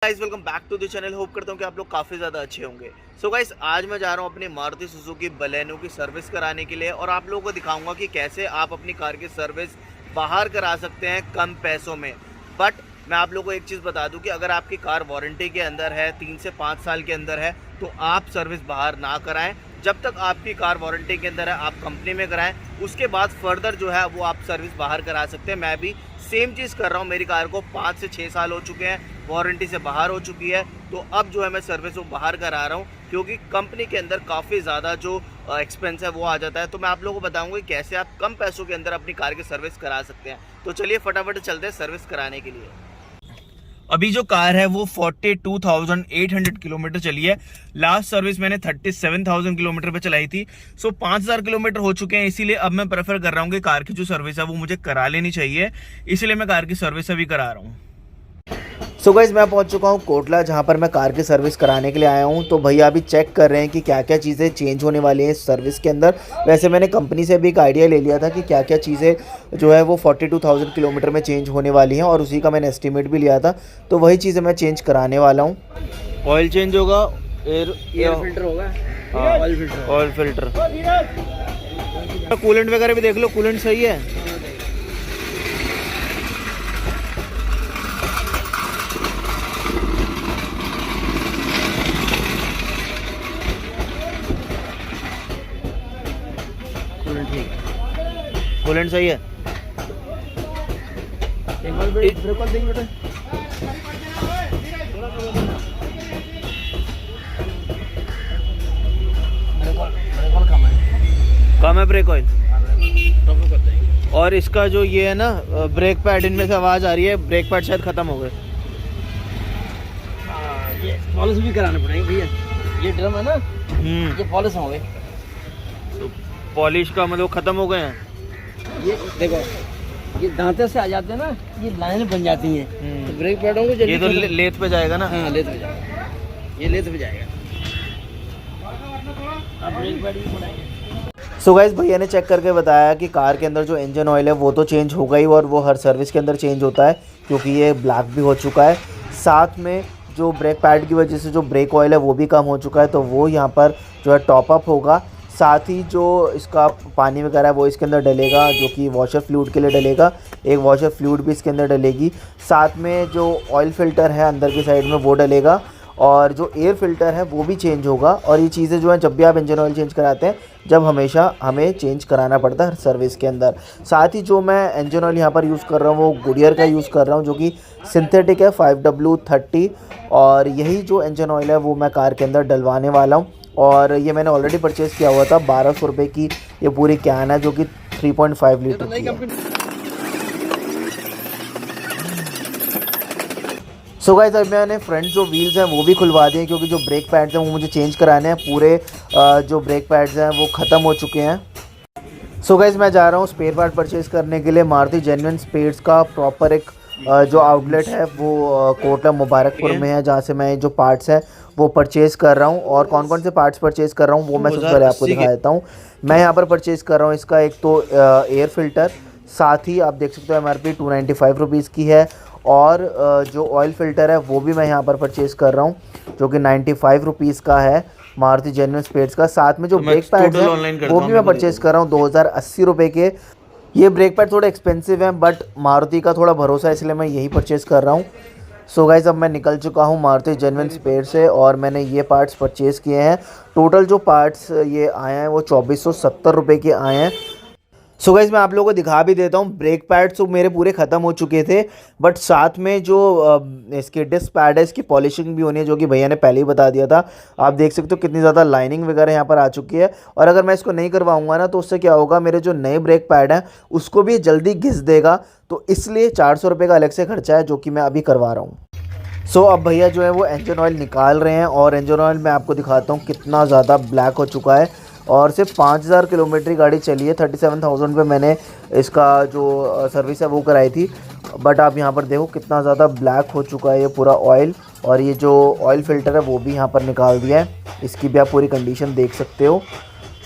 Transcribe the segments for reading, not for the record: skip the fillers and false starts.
Guys welcome back to the channel. Hope करता हूँ कि आप लोग काफ़ी ज़्यादा अच्छे होंगे। सो गाइस आज मैं जा रहा हूँ अपनी मारुति सुजुकी बलेनो की सर्विस कराने के लिए और आप लोगों को दिखाऊंगा कि कैसे आप अपनी कार की सर्विस बाहर करा सकते हैं कम पैसों में। बट मैं आप लोगों को एक चीज़ बता दूं कि अगर आपकी कार वारंटी के अंदर है, 3 से 5 साल के अंदर है, तो आप सर्विस बाहर ना कराएं। जब तक आपकी कार वारंटी के अंदर है आप कंपनी में कराएं, उसके बाद फर्दर जो है वो आप सर्विस बाहर करा सकते हैं। मैं भी सेम चीज़ कर रहा हूँ। मेरी कार को 5 से 6 साल हो चुके हैं, वारंटी से बाहर हो चुकी है, तो अब जो है मैं सर्विस वो बाहर करा रहा हूँ क्योंकि कंपनी के अंदर काफ़ी ज़्यादा जो एक्सपेंस है वो आ जाता है। तो मैं आप लोगों को बताऊँगा कि कैसे आप कम पैसों के अंदर अपनी कार की सर्विस करा सकते हैं। तो चलिए फटाफट चलते हैं सर्विस कराने के लिए। अभी जो कार है वो 42,800 किलोमीटर चली है। लास्ट सर्विस मैंने 37,000 किलोमीटर पे चलाई थी। 5,000 किलोमीटर हो चुके हैं, इसीलिए अब मैं प्रेफर कर रहा हूँ कि कार की जो सर्विस है वो मुझे करा लेनी चाहिए, इसलिए मैं कार की सर्विस अभी करा रहा हूँ। सो गाइस मैं पहुंच चुका हूं कोटला, जहां पर मैं कार की सर्विस कराने के लिए आया हूं। तो भैया अभी चेक कर रहे हैं कि क्या क्या चीज़ें चेंज होने वाली हैं इस सर्विस के अंदर। वैसे मैंने कंपनी से भी एक आइडिया ले लिया था कि क्या क्या चीज़ें जो है वो 42,000 किलोमीटर में चेंज होने वाली हैं और उसी का मैंने एस्टिमेट भी लिया था। तो वही चीज़ें मैं चेंज कराने वाला हूँ। ऑयल चेंज होगा, एयर फिल्टर होगा, ऑयल फिल्टर, कूलेंट वगैरह भी देख लो, कूलेंट सही है। कूलेंट सही है। एक बार देख बेटा, कम है ब्रेक ऑयल। और इसका जो ये है ना ब्रेक पैड, इनमें से आवाज आ रही है, ब्रेक पैड शायद खत्म हो गए। ये पॉलिश भी कराने पड़ेंगे भैया। ये ड्रम है ना, ये पॉलिश हो गए। तो पॉलिश का मतलब खत्म हो गए हैं। ये देखो, ये दांते से आ जाते हैं ना, ये लाइन बन जाती हैं। तो ब्रेक पैडों को ये तो लेथ पे जाएगा ना। हाँ लेथ पे जाएगा, ये लेथ पे जाएगा। अब ब्रेक पैड भी पड़ेंगे। सो गाइस भैया ने चेक करके बताया कि कार के अंदर जो इंजन ऑयल है वो तो चेंज हो गई और वो हर सर्विस के अंदर चेंज होता है क्योंकि ये ब्लैक भी हो चुका है। साथ में जो ब्रेक पैड की वजह से जो ब्रेक ऑयल है वो भी कम हो चुका है, तो वो यहाँ पर जो है टॉप अप होगा। साथ ही जो इसका पानी वगैरह है वो इसके अंदर डलेगा, जो कि वॉशर फ्लूइड के लिए डलेगा। एक वॉशर फ्लूइड भी इसके अंदर डलेगी। साथ में जो ऑयल फ़िल्टर है अंदर की साइड में वो डलेगा और जो एयर फ़िल्टर है वो भी चेंज होगा। और ये चीज़ें जो हैं जब भी आप इंजन ऑयल चेंज कराते हैं, जब हमेशा हमें चेंज कराना पड़ता है हर सर्विस के अंदर। साथ ही जो मैं इंजन ऑयल यहाँ पर यूज़ कर रहा हूँ वो गुडियर का यूज़ कर रहा हूँ, जो कि सिंथेटिक है 5W30। और यही जो इंजन ऑयल है वो मैं कार के अंदर डलवाने वाला हूँ। और ये मैंने ऑलरेडी परचेज़ किया हुआ था। 1200 रुपये की ये पूरी कैन है, जो कि 3.5 लीटर की है। सो गाइस अब मैंने फ्रंट जो व्हील्स हैं वो भी खुलवा दिए क्योंकि जो ब्रेक पैड्स हैं वो मुझे चेंज कराने हैं। पूरे जो ब्रेक पैड्स हैं वो ख़त्म हो चुके हैं। सो गाइस मैं जा रहा हूँ स्पेयर पार्ट परचेज़ करने के लिए। मारुति जेन्युइन स्पेयर्स का प्रॉपर एक जो आउटलेट है वो कोटला मुबारकपुर में है, जहाँ से मैं जो पार्ट्स हैं वो परचेज़ कर रहा हूँ। और कौन कौन से पार्ट्स परचेज़ कर रहा हूँ वो मैं सबसे पहले आपको दिखा देता हूँ। मैं यहाँ पर परचेज़ कर रहा हूँ इसका एक तो एयर फ़िल्टर, साथ ही आप देख सकते हो MRP 295 रुपीज़ की है। और जो ऑयल फ़िल्टर है वो भी मैं यहाँ पर परचेज़ कर रहा हूँ, जो कि 95 रुपीज़ का है मारुति जेन्युइन स्पेयर्स का। साथ में जो ब्रेक पैड्स हैं वो भी मैं परचेज़ कर रहा हूँ 2080 रुपये के। ये ब्रेक पैड थोड़े एक्सपेंसिव हैं बट मारुति का थोड़ा भरोसा है, इसलिए मैं यही परचेज़ कर रहा हूँ। सो गाइस अब मैं निकल चुका हूँ मारुति जेन्युइन स्पेयर से और मैंने ये पार्ट्स परचेज़ किए हैं। टोटल जो पार्ट्स ये आए हैं वो 2470 रुपये के आए हैं। सो गाइस मैं आप लोगों को दिखा भी देता हूँ। ब्रेक पैड्स तो मेरे पूरे ख़त्म हो चुके थे, बट साथ में जो इसके डिस्क पैड है इसकी पॉलिशिंग भी होनी है, जो कि भैया ने पहले ही बता दिया था। आप देख सकते हो कितनी ज़्यादा लाइनिंग वगैरह यहाँ पर आ चुकी है। और अगर मैं इसको नहीं करवाऊँगा ना तो उससे क्या होगा, मेरे जो नए ब्रेक पैड हैं उसको भी जल्दी घिस देगा। तो इसलिए 400 रुपये का अलग से खर्चा है, जो कि मैं अभी करवा रहा हूँ। सो अब भैया जो है वो इंजन ऑयल निकाल रहे हैं और इंजन ऑयल मैं आपको दिखाता हूँ कितना ज़्यादा ब्लैक हो चुका है। और सिर्फ 5000 किलोमीटर की गाड़ी चली है। 37,000 पे मैंने इसका जो सर्विस है वो कराई थी, बट आप यहाँ पर देखो कितना ज़्यादा ब्लैक हो चुका है ये पूरा ऑयल। और ये जो ऑयल फ़िल्टर है वो भी यहाँ पर निकाल दिया है, इसकी भी आप पूरी कंडीशन देख सकते हो।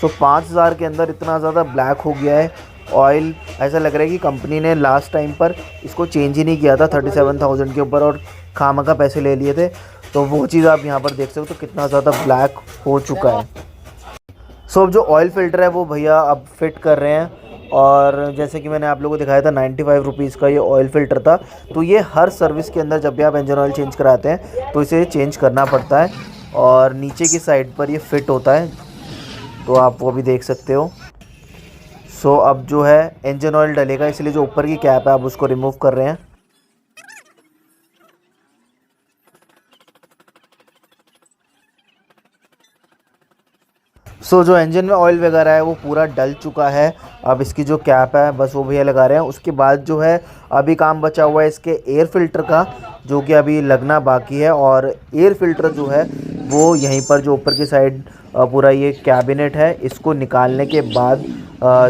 सो 5000 के अंदर इतना ज़्यादा ब्लैक हो गया है ऑयल। ऐसा लग रहा है कि कंपनी ने लास्ट टाइम पर इसको चेंज ही नहीं किया था 37,000 के ऊपर, और खामखा पैसे ले लिए थे। तो वो चीज़ आप यहाँ पर देख सकते हो तो कितना ज़्यादा ब्लैक हो चुका है। सो अब जो ऑयल फ़िल्टर है वो भैया अब फिट कर रहे हैं, और जैसे कि मैंने आप लोगों को दिखाया था 95 रुपीज़ का ये ऑयल फ़िल्टर था। तो ये हर सर्विस के अंदर जब भी आप इंजन ऑयल चेंज कराते हैं तो इसे चेंज करना पड़ता है, और नीचे की साइड पर ये फिट होता है, तो आप वो भी देख सकते हो। सो अब जो है इंजन ऑयल डलेगा, इसलिए जो ऊपर की कैप है आप उसको रिमूव कर रहे हैं। सो जो इंजन में ऑयल वगैरह है वो पूरा डल चुका है। अब इसकी जो कैप है बस वो भैया लगा रहे हैं। उसके बाद जो है अभी काम बचा हुआ है इसके एयर फ़िल्टर का, जो कि अभी लगना बाकी है। और एयर फ़िल्टर जो है वो यहीं पर जो ऊपर की साइड पूरा ये कैबिनेट है, इसको निकालने के बाद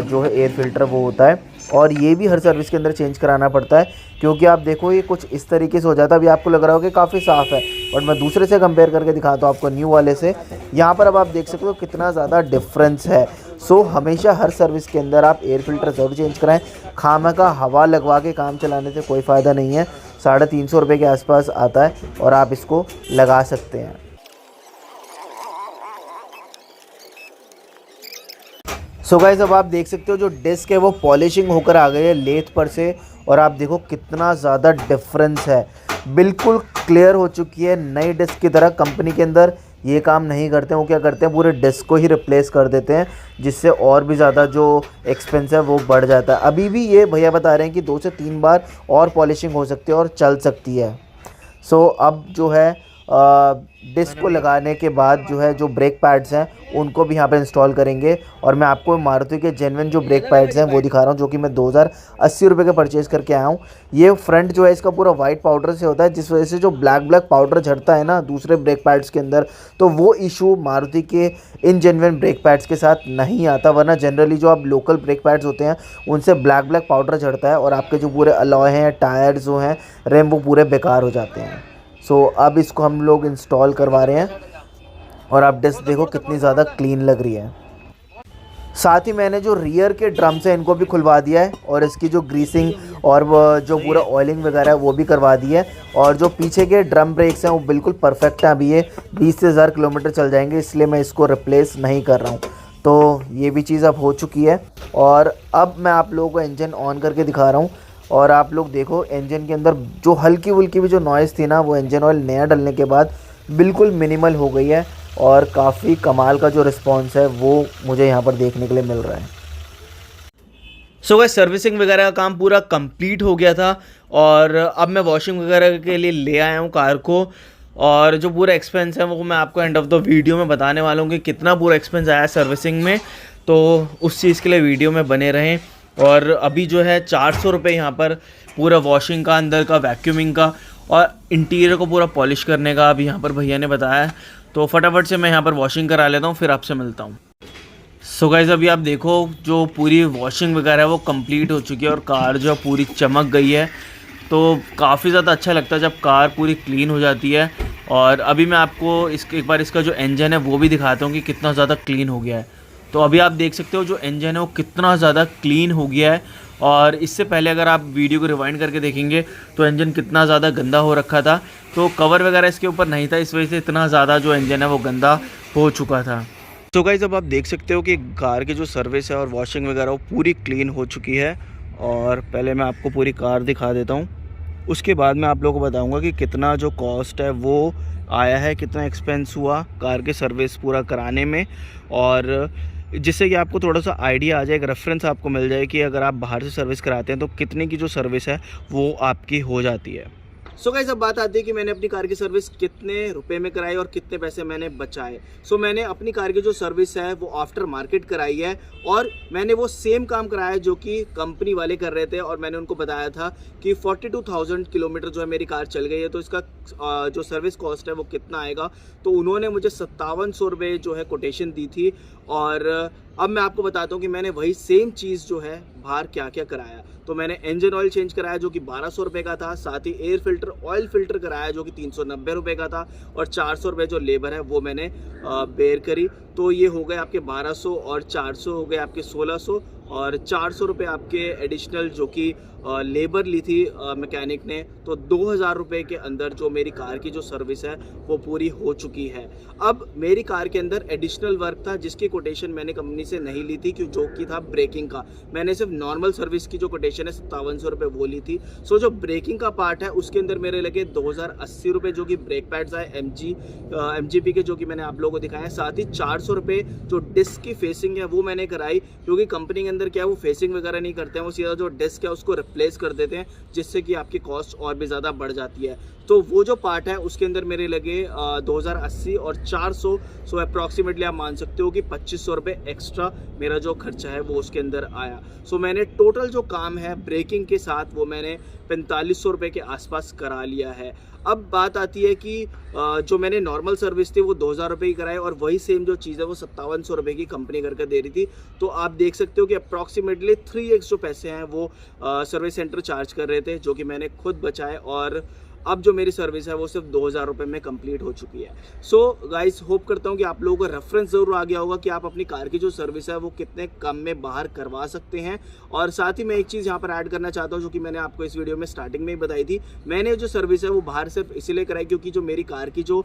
जो है एयर फ़िल्टर वो होता है। और ये भी हर सर्विस के अंदर चेंज कराना पड़ता है, क्योंकि आप देखो ये कुछ इस तरीके से हो जाता है। अभी आपको लग रहा होगा कि काफ़ी साफ़ है, और मैं दूसरे से कंपेयर करके दिखाता हूँ आपको न्यू वाले से। यहाँ पर अब आप देख सकते हो कितना ज़्यादा डिफरेंस है। सो हमेशा हर सर्विस के अंदर आप एयर फ़िल्टर ज़रूर चेंज कराएं। खामखा हवा लगवा के काम चलाने से कोई फ़ायदा नहीं है। 350 रुपये के आसपास आता है और आप इसको लगा सकते हैं। सो गाइस अब आप देख सकते हो जो डिस्क है वो पॉलिशिंग होकर आ गई है लेथ पर से, और आप देखो कितना ज़्यादा डिफरेंस है। बिल्कुल क्लियर हो चुकी है नई डिस्क की तरह। कंपनी के अंदर ये काम नहीं करते हैं, वो क्या करते हैं पूरे डिस्क को ही रिप्लेस कर देते हैं, जिससे और भी ज़्यादा जो एक्सपेंस है वो बढ़ जाता है। अभी भी ये भैया बता रहे हैं कि 2 से 3 बार और पॉलिशिंग हो सकती है और चल सकती है। सो अब जो है डिस्क को लगाने के बाद जो है जो ब्रेक पैड्स हैं उनको भी यहाँ पर इंस्टॉल करेंगे। और मैं आपको मारुति के जेन्युइन जो ब्रेक पैड्स हैं वो दिखा रहा हूँ, जो कि मैं 2080 रुपये के परचेज़ करके आया हूँ। ये फ्रंट जो है इसका पूरा वाइट पाउडर से होता है, जिस वजह से जो ब्लैक पाउडर झड़ता है ना दूसरे ब्रेक पैड्स के अंदर, तो वो इशू मारुति के इन जेन्युइन ब्रेक पैड्स के साथ नहीं आता। वरना जनरली जो आप लोकल ब्रेक पैड्स होते हैं उनसे ब्लैक पाउडर झड़ता है, और आपके जो पूरे अलॉय हैं, टायर्स जो हैं, रिम, वो पूरे बेकार हो जाते हैं। सो अब इसको हम लोग इंस्टॉल करवा रहे हैं, और आप डिस्क देखो कितनी ज़्यादा क्लीन लग रही है। साथ ही मैंने जो रियर के ड्रम्स हैं इनको भी खुलवा दिया है, और इसकी जो ग्रीसिंग और वो जो पूरा ऑयलिंग वगैरह है वो भी करवा दी है। और जो पीछे के ड्रम ब्रेक्स हैं वो बिल्कुल परफेक्ट हैं। अभी ये 20 से 1000 किलोमीटर चल जाएंगे, इसलिए मैं इसको रिप्लेस नहीं कर रहा हूँ। तो ये भी चीज़ अब हो चुकी है। और अब मैं आप लोगों को इंजन ऑन करके दिखा रहा हूँ, और आप लोग देखो इंजन के अंदर जो हल्की वुल्की भी जो नॉइज़ थी ना, वो इंजन ऑयल नया डलने के बाद बिल्कुल मिनिमल हो गई है, और काफ़ी कमाल का जो रिस्पांस है वो मुझे यहाँ पर देखने के लिए मिल रहा है। सो गाइस सर्विसिंग वगैरह का काम पूरा कंप्लीट हो गया था, और अब मैं वॉशिंग वगैरह के लिए ले आया हूँ कार को। और जो पूरा एक्सपेंस है वो मैं आपको एंड ऑफ द वीडियो में बताने वाला हूँ कि कितना पूरा एक्सपेंस आया सर्विसिंग में, तो उस चीज़ के लिए वीडियो में बने रहें। और अभी जो है 400 रुपये यहाँ पर पूरा वॉशिंग का, अंदर का वैक्यूमिंग का और इंटीरियर को पूरा पॉलिश करने का अभी यहाँ पर भैया ने बताया है। तो फटाफट से मैं यहाँ पर वॉशिंग करा लेता हूँ, फिर आपसे मिलता हूँ। सो गाइस अभी आप देखो जो पूरी वॉशिंग वगैरह है वो कंप्लीट हो चुकी है, और कार जो पूरी चमक गई है। तो काफ़ी ज़्यादा अच्छा लगता है जब कार पूरी क्लीन हो जाती है। और अभी मैं आपको एक बार इसका जो इंजन है वो भी दिखाता हूँ कि कितना ज़्यादा क्लीन हो गया है। तो अभी आप देख सकते हो जो इंजन है वो कितना ज़्यादा क्लीन हो गया है। और इससे पहले अगर आप वीडियो को रिवाइंड करके देखेंगे तो इंजन कितना ज़्यादा गंदा हो रखा था, तो कवर वगैरह इसके ऊपर नहीं था, इस वजह से इतना ज़्यादा जो इंजन है वो गंदा हो चुका था। तो गाइस अब आप देख सकते हो कि कार की जो सर्विस है और वॉशिंग वगैरह वो पूरी क्लीन हो चुकी है। और पहले मैं आपको पूरी कार दिखा देता हूँ, उसके बाद मैं आप लोगों को बताऊँगा कि कितना जो कॉस्ट है वो आया है, कितना एक्सपेंस हुआ कार की सर्विस पूरा कराने में, और जिससे कि आपको थोड़ा सा आइडिया आ जाए, एक रेफरेंस आपको मिल जाए कि अगर आप बाहर से सर्विस कराते हैं तो कितने की जो सर्विस है वो आपकी हो जाती है। सो गाइस अब बात आती है कि मैंने अपनी कार की सर्विस कितने रुपए में कराई और कितने पैसे मैंने बचाए। सो मैंने अपनी कार की जो सर्विस है वो आफ्टर मार्केट कराई है, और मैंने वो सेम काम कराया जो कि कंपनी वाले कर रहे थे। और मैंने उनको बताया था कि 42,000 किलोमीटर जो है मेरी कार चल गई है, तो इसका जो सर्विस कॉस्ट है वो कितना आएगा। तो उन्होंने मुझे 5700 रुपये जो है कोटेशन दी थी। और अब मैं आपको बताता हूँ कि मैंने वही सेम चीज़ जो है बाहर क्या क्या कराया। तो मैंने इंजन ऑयल चेंज कराया जो कि 1200 रुपये का था, साथ ही एयर फिल्टर ऑयल फिल्टर कराया जो कि 390 रुपये का था, और 400 रुपये जो लेबर है वो मैंने बेयर करी। तो ये हो गए आपके 1200, और 400 हो गए आपके 1600, और 400 रुपये आपके एडिशनल जो कि लेबर ली थी मैकेनिक ने, तो 2000 रुपये के अंदर जो मेरी कार की जो सर्विस है वो पूरी हो चुकी है। अब मेरी कार के अंदर एडिशनल वर्क था जिसकी कोटेशन मैंने कंपनी से नहीं ली थी, जो कि था ब्रेकिंग का। मैंने सिर्फ नॉर्मल सर्विस की जो कोटेशन है 5700 रुपये वो ली थी। सो जो ब्रेकिंग का पार्ट है उसके अंदर मेरे लगे 2080 रुपये जो कि ब्रेक पैड्स आए MGP के, जो कि मैंने आप लोगों को दिखाया। साथ ही 400 रुपये जो डिस्क की फेसिंग है वो मैंने कराई, क्योंकि कंपनी के अंदर क्या है वो फेसिंग वगैरह नहीं करते हैं, वो सीधा जो डिस्क है उसको रिप्लेस कर देते हैं, जिससे कि आपकी कॉस्ट और भी ज़्यादा बढ़ जाती है। तो वो जो पार्ट है उसके अंदर मेरे लगे 2080 और 400, सो अप्रॉक्सीमेटली आप मान सकते हो कि 2500 रुपये एक्स्ट्रा मेरा जो खर्चा है वो उसके अंदर आया। सो मैंने टोटल जो काम है ब्रेकिंग के साथ वो मैंने 4500 रुपये के आसपास करा लिया है। अब बात आती है कि जो मैंने नॉर्मल सर्विस थी वो 2000 रुपये की कराई, और वही सेम जो चीज़ है वो 5700 रुपये की कंपनी करके दे रही थी। तो आप देख सकते हो कि अप्रॉक्सीमेटली 3x जो पैसे हैं वो सर्विस सेंटर चार्ज कर रहे थे, जो कि मैंने खुद बचाए, और अब जो मेरी सर्विस है वो सिर्फ 2000 रुपये में कंप्लीट हो चुकी है। सो गाइस, होप करता हूँ कि आप लोगों को रेफरेंस ज़रूर आ गया होगा कि आप अपनी कार की जो सर्विस है वो कितने कम में बाहर करवा सकते हैं। और साथ ही मैं एक चीज़ यहाँ पर ऐड करना चाहता हूँ, जो कि मैंने आपको इस वीडियो में स्टार्टिंग में ही बताई थी। मैंने जो सर्विस है वो बाहर सिर्फ इसीलिए कराई क्योंकि जो मेरी कार की जो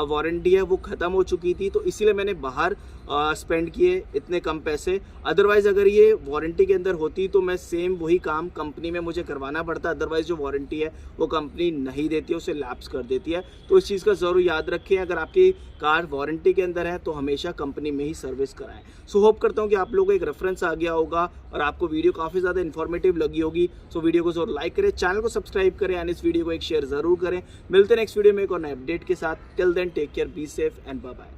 वारंटी है वो ख़त्म हो चुकी थी, तो इसीलिए मैंने बाहर स्पेंड किए इतने कम पैसे। अदरवाइज़ अगर ये वारंटी के अंदर होती तो मैं सेम वही काम कंपनी में मुझे करवाना पड़ता। अदरवाइज़ जो वारंटी है वो कंपनी नहीं देती है, उसे लैप्स कर देती है। तो इस चीज़ का ज़रूर याद रखें, अगर आपकी कार वारंटी के अंदर है तो हमेशा कंपनी में ही सर्विस कराएं। सो होप करता हूँ कि आप लोगों को एक रेफरेंस आ गया होगा और आपको वीडियो काफ़ी ज़्यादा इन्फॉर्मेटिव लगी होगी। सो वीडियो को ज़रूर लाइक करें, चैनल को सब्सक्राइब करें एंड इस वीडियो को एक शेयर ज़रूर करें। मिलते हैं नेक्स्ट वीडियो में एक और नए अपडेट के साथ। Till then take care, be safe and bye bye.